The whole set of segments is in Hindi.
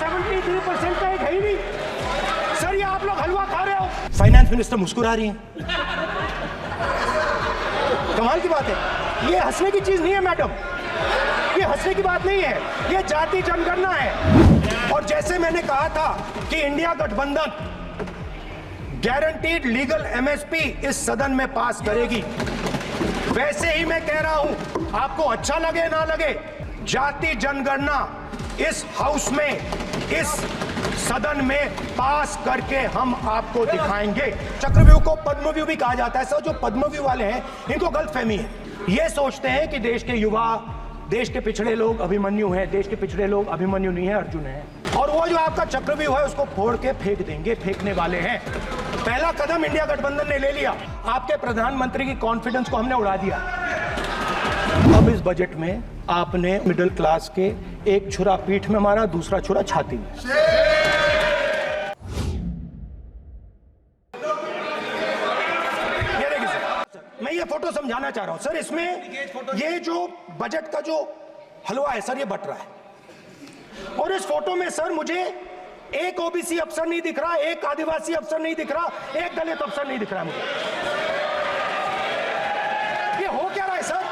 73% का एक है ही नहीं। सर ये आप लोग हलवा खा रहे हो। फाइनेंस मिनिस्टर मुस्कुरा रही हैं। कमाल की बात है, ये हंसने की चीज नहीं है मैडम, ये हंसने की बात नहीं है, ये जाति जनगणना है। और जैसे मैंने कहा था कि इंडिया गठबंधन गारंटीड लीगल एमएसपी इस सदन में पास करेगी, वैसे ही मैं कह रहा हूं, आपको अच्छा लगे ना लगे, जाति जनगणना इस हाउस में, इस सदन में पास करके हम आपको दिखाएंगे। चक्रव्यूह को पद्मव्यूह भी कहा जाता है। सर जो पद्मव्यूह वाले हैं इनको गलतफहमी है, ये सोचते हैं कि देश के युवा, देश के पिछड़े लोग अभिमन्यु हैं, देश के पिछड़े लोग अभिमन्यु नहीं है, अर्जुन है। और वो जो आपका चक्रव्यूह है उसको फोड़ के फेंक देंगे, फेंकने वाले हैं। पहला कदम इंडिया गठबंधन ने ले लिया, आपके प्रधानमंत्री की कॉन्फिडेंस को हमने उड़ा दिया। अब इस बजट में आपने मिडिल क्लास के एक छुरा पीठ में मारा, दूसरा छुरा छाती में। ये देखिए सर, मैं ये फोटो समझाना चाह रहा हूं सर। इसमें ये जो बजट का जो हलवा है सर, ये बट रहा है। और इस फोटो में सर मुझे एक ओबीसी अफसर नहीं दिख रहा, एक आदिवासी अफसर नहीं दिख रहा, एक दलित अफसर नहीं दिख रहा मुझे। ये हो क्या रहा है सर?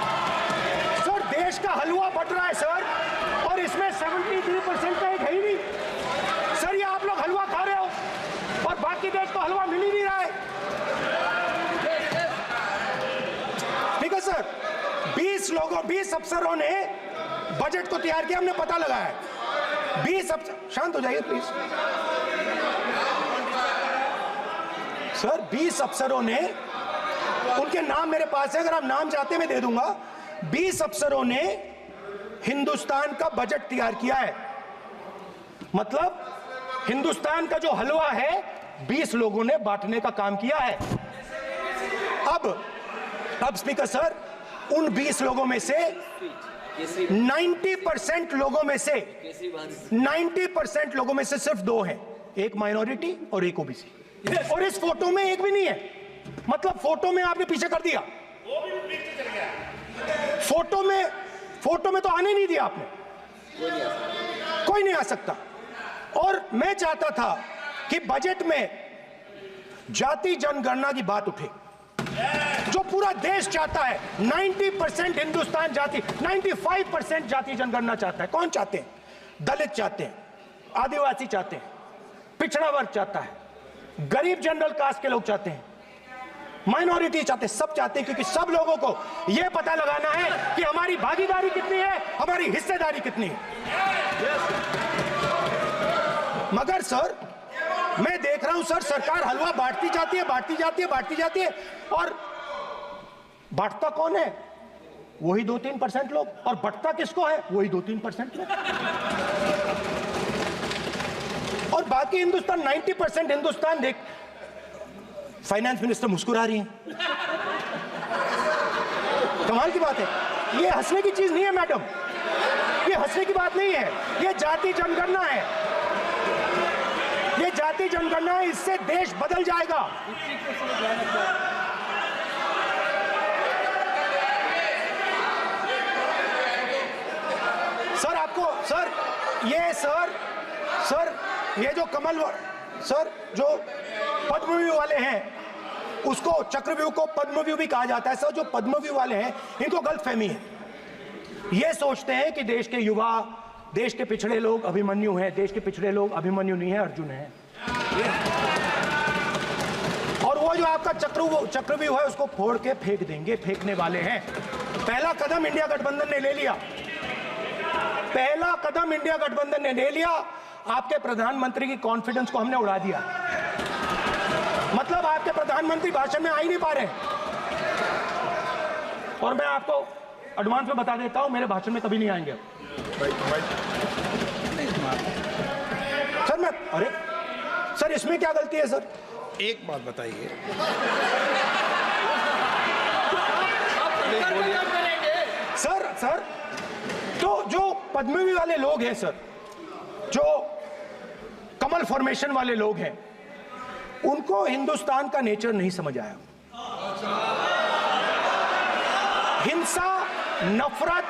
सर देश का हलवा बट रहा है सर, और इसमें 73% का एक है ही नहीं। सर ये आप लोग हलवा खा रहे हो और बाकी देश को हलवा मिल ही नहीं रहा है। ठीक है सर, 20 अफसरों ने बजट को तैयार किया, हमने पता लगाया है। 20 अफसर, शांत हो जाइए प्लीज सर। 20 अफसरों ने, उनके नाम मेरे पास है, अगर आप नाम चाहते मैं दे दूंगा। 20 अफसरों ने हिंदुस्तान का बजट तैयार किया है। मतलब हिंदुस्तान का जो हलवा है 20 लोगों ने बांटने का काम किया है। अब स्पीकर सर, उन 20 लोगों में से 90% लोगों में से 90% लोगों में से सिर्फ 2 हैं, एक माइनॉरिटी और एक ओबीसी। और इस फोटो में एक भी नहीं है। मतलब फोटो में आपने पीछे कर दिया, फोटो में तो आने नहीं दिया आपने, कोई नहीं आ सकता। और मैं चाहता था कि बजट में जाति जनगणना की बात उठे, जो पूरा देश चाहता है। 90% हिंदुस्तान जाति, 95% जाति जनगणना चाहता है। कौन चाहते हैं? दलित चाहते हैं, आदिवासी चाहते हैं, पिछड़ा वर्ग चाहता है, गरीब जनरल कास्ट के लोग चाहते हैं, माइनॉरिटी चाहते हैं, सब चाहते हैं, क्योंकि सब लोगों को यह पता लगाना है कि हमारी भागीदारी कितनी है, हमारी हिस्सेदारी कितनी है। मगर सर मैं देख रहा हूं सर, सरकार हलवा बांटती जाती है, और बांटता कौन है? वही 2-3% लोग, और बंटता किसको है? वही 2-3% लोग। और बाकी हिंदुस्तान, 90% हिंदुस्तान देख। फाइनेंस मिनिस्टर मुस्कुरा रही हैं। कमाल की बात है, ये हंसने की चीज नहीं है मैडम, ये हंसने की बात नहीं है, ये जाति जनगणना है। ये जाति जनगणना है, इससे देश बदल जाएगा। सर आपको सर ये जो कमल सर जो पद्मव्यूह वाले हैं, उसको चक्रव्यूह को पद्मव्यूह भी कहा जाता है। सर जो पद्मव्यूह वाले हैं इनको गलतफहमी है, ये सोचते हैं कि देश के युवा, देश के पिछड़े लोग अभिमन्यु हैं, देश के पिछड़े लोग अभिमन्यु नहीं है, अर्जुन है। और वो जो आपका चक्रव्यूह है उसको फोड़ के फेंक देंगे, फेंकने वाले हैं। पहला कदम इंडिया गठबंधन ने ले लिया, पहला कदम इंडिया गठबंधन ने ले लिया। आपके प्रधानमंत्री की कॉन्फिडेंस को हमने उड़ा दिया। मतलब आपके प्रधानमंत्री भाषण में आ ही नहीं पा रहे। और मैं आपको एडवांस में बता देता हूं, मेरे भाषण में कभी नहीं आएंगे सर। अरे सर इसमें क्या गलती है सर? एक बात बताइए, सर तो जो पद्मव्यूह वाले लोग हैं सर, जो कमल फॉर्मेशन वाले लोग हैं, उनको हिंदुस्तान का नेचर नहीं समझ आया। हिंसा, नफरत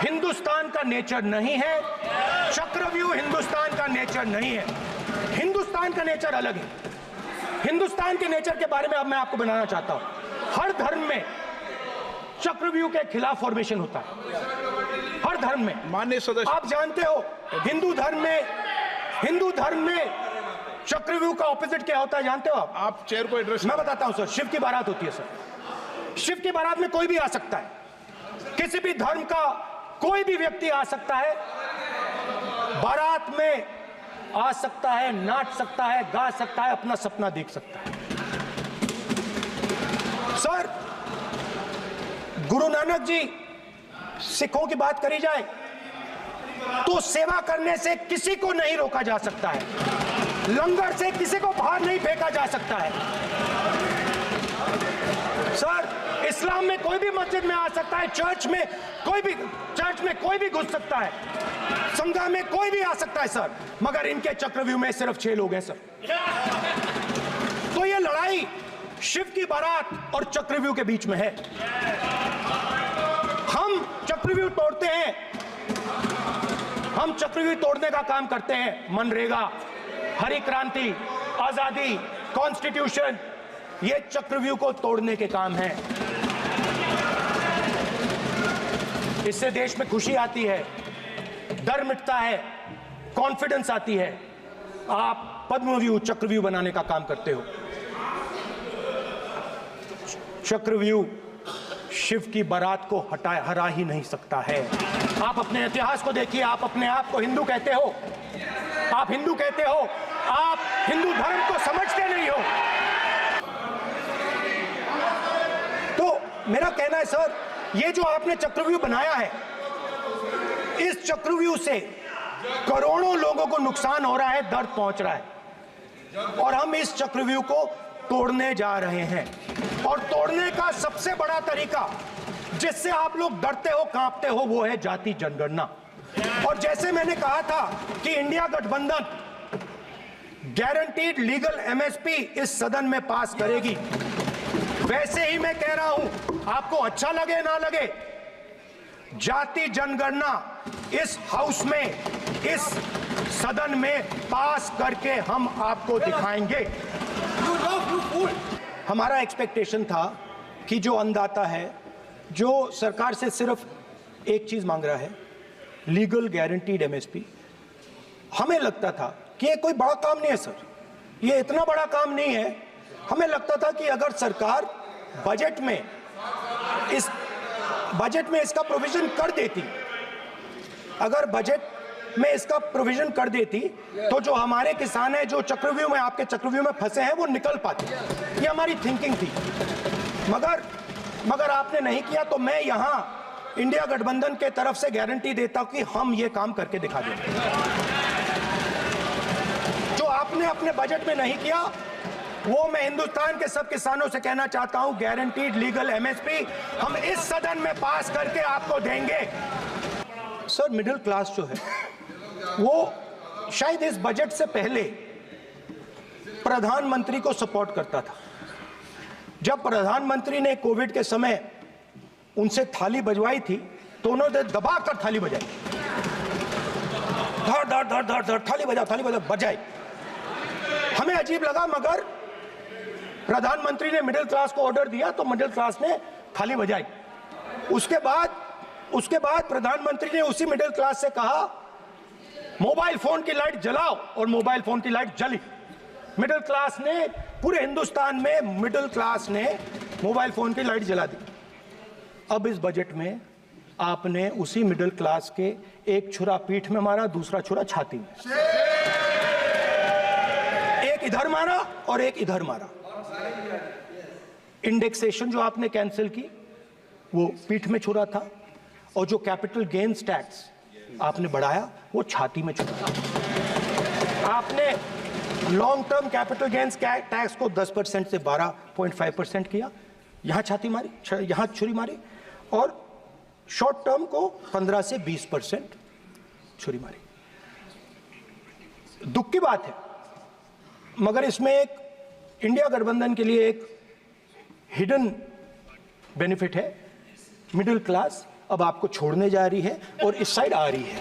हिंदुस्तान का नेचर नहीं है। चक्रव्यूह हिंदुस्तान का नेचर नहीं है, हिंदुस्तान का नेचर अलग है। हिंदुस्तान के नेचर के बारे में अब मैं आपको बनाना चाहता हूं। हर धर्म में चक्रव्यूह के खिलाफ फॉर्मेशन होता है, हर धर्म में। माननीय सदस्य, आप जानते हो हिंदू धर्म में चक्रव्यूह का ऑपोजिट क्या होता है, जानते हो आप चेयर को एड्रेस। मैं बताता हूं सर। शिव की बारात होती है सर, शिव की बारात में कोई भी आ सकता है, किसी भी धर्म का कोई भी व्यक्ति आ सकता है, बारात में आ सकता है, नाच सकता है, गा सकता है, अपना सपना देख सकता है। सर, गुरु नानक जी, सिखों की बात करी जाए तो सेवा करने से किसी को नहीं रोका जा सकता है, लंगर से किसी को बाहर नहीं फेंका जा सकता है। सर, इस्लाम में कोई भी मस्जिद में आ सकता है, चर्च में कोई भी घुस सकता है, संघा में कोई भी आ सकता है सर, मगर इनके चक्रव्यूह में सिर्फ 6 लोग हैं सर। तो ये लड़ाई शिव की बारात और चक्रव्यूह के बीच में है। हम चक्रव्यूह तोड़ते हैं, हम चक्रव्यूह तोड़ने का काम करते हैं। मनरेगा, हरी क्रांति, आजादी, कॉन्स्टिट्यूशन, ये चक्रव्यूह को तोड़ने के काम हैं। इससे देश में खुशी आती है, डर मिटता है, कॉन्फिडेंस आती है। आप पद्मव्यूह चक्रव्यूह बनाने का काम करते हो। चक्रव्यूह शिव की बारात को हरा ही नहीं सकता है। आप अपने इतिहास को देखिए, आप अपने आप को हिंदू कहते हो, आप हिंदू कहते हो, आप हिंदू धर्म को समझते नहीं हो। तो मेरा कहना है सर, ये जो आपने चक्रव्यूह बनाया है, इस चक्रव्यूह से करोड़ों लोगों को नुकसान हो रहा है, दर्द पहुंच रहा है, और हम इस चक्रव्यूह को तोड़ने जा रहे हैं। और तोड़ने का सबसे बड़ा तरीका जिससे आप लोग डरते हो, कांपते हो, वो है जाति जनगणना। और जैसे मैंने कहा था कि इंडिया गठबंधन गारंटीड लीगल एमएसपी इस सदन में पास करेगी, वैसे ही मैं कह रहा हूं, आपको अच्छा लगे ना लगे, जाति जनगणना इस हाउस में, इस सदन में पास करके हम आपको दिखाएंगे। हमारा एक्सपेक्टेशन था कि जो अन्नदाता है, जो सरकार से सिर्फ एक चीज मांग रहा है, लीगल गारंटीड एमएसपी, हमें लगता था कि ये कोई बड़ा काम नहीं है सर, ये इतना बड़ा काम नहीं है। हमें लगता था कि अगर सरकार बजट में इसका प्रोविजन कर देती, अगर बजट में इसका प्रोविजन कर देती, तो जो हमारे किसान हैं, जो चक्रव्यूह में, आपके चक्रव्यूह में फंसे हैं, वो निकल पाते। ये हमारी थिंकिंग थी, मगर आपने नहीं किया। तो मैं यहां इंडिया गठबंधन के तरफ से गारंटी देता हूं कि हम ये काम करके दिखा देंगे। जो आपने अपने बजट में नहीं किया, वो मैं हिंदुस्तान के सब किसानों से कहना चाहता हूं, गारंटीड लीगल एमएसपी हम इस सदन में पास करके आपको देंगे। सर, मिडिल क्लास जो है, वो शायद इस बजट से पहले प्रधानमंत्री को सपोर्ट करता था। जब प्रधानमंत्री ने कोविड के समय उनसे थाली बजवाई थी, तो उन्होंने दबाकर थाली बजाई, धड़ धड़ धड़ धड़ धड़, थाली बजा बजाई। हमें अजीब लगा, मगर प्रधानमंत्री ने मिडिल क्लास को ऑर्डर दिया, तो मिडिल क्लास ने थाली बजाई। उसके बाद प्रधानमंत्री ने उसी मिडिल क्लास से कहा, मोबाइल फोन की लाइट जलाओ, और मोबाइल फोन की लाइट जली। मिडिल क्लास ने, पूरे हिंदुस्तान में मिडिल क्लास ने मोबाइल फोन की लाइट जला दी। अब इस बजट में आपने उसी मिडिल क्लास के एक छुरा पीठ में मारा, दूसरा छुरा छाती में, एक इधर मारा और एक इधर मारा। इंडेक्सेशन जो आपने कैंसिल की, वो पीठ में छुरा था, और जो कैपिटल गेन्स टैक्स आपने बढ़ाया, वो छाती में छुरा। आपने long term capital gains tax को 10% से 12.5% किया, यहां छाती मारी, यहां छुरी मारी, और शॉर्ट टर्म को 15 से 20% छुरी मारी। दुख की बात है, मगर इसमें एक इंडिया गठबंधन के लिए एक हिडन बेनिफिट है। मिडिल क्लास अब आपको छोड़ने जा रही है और इस साइड आ रही है।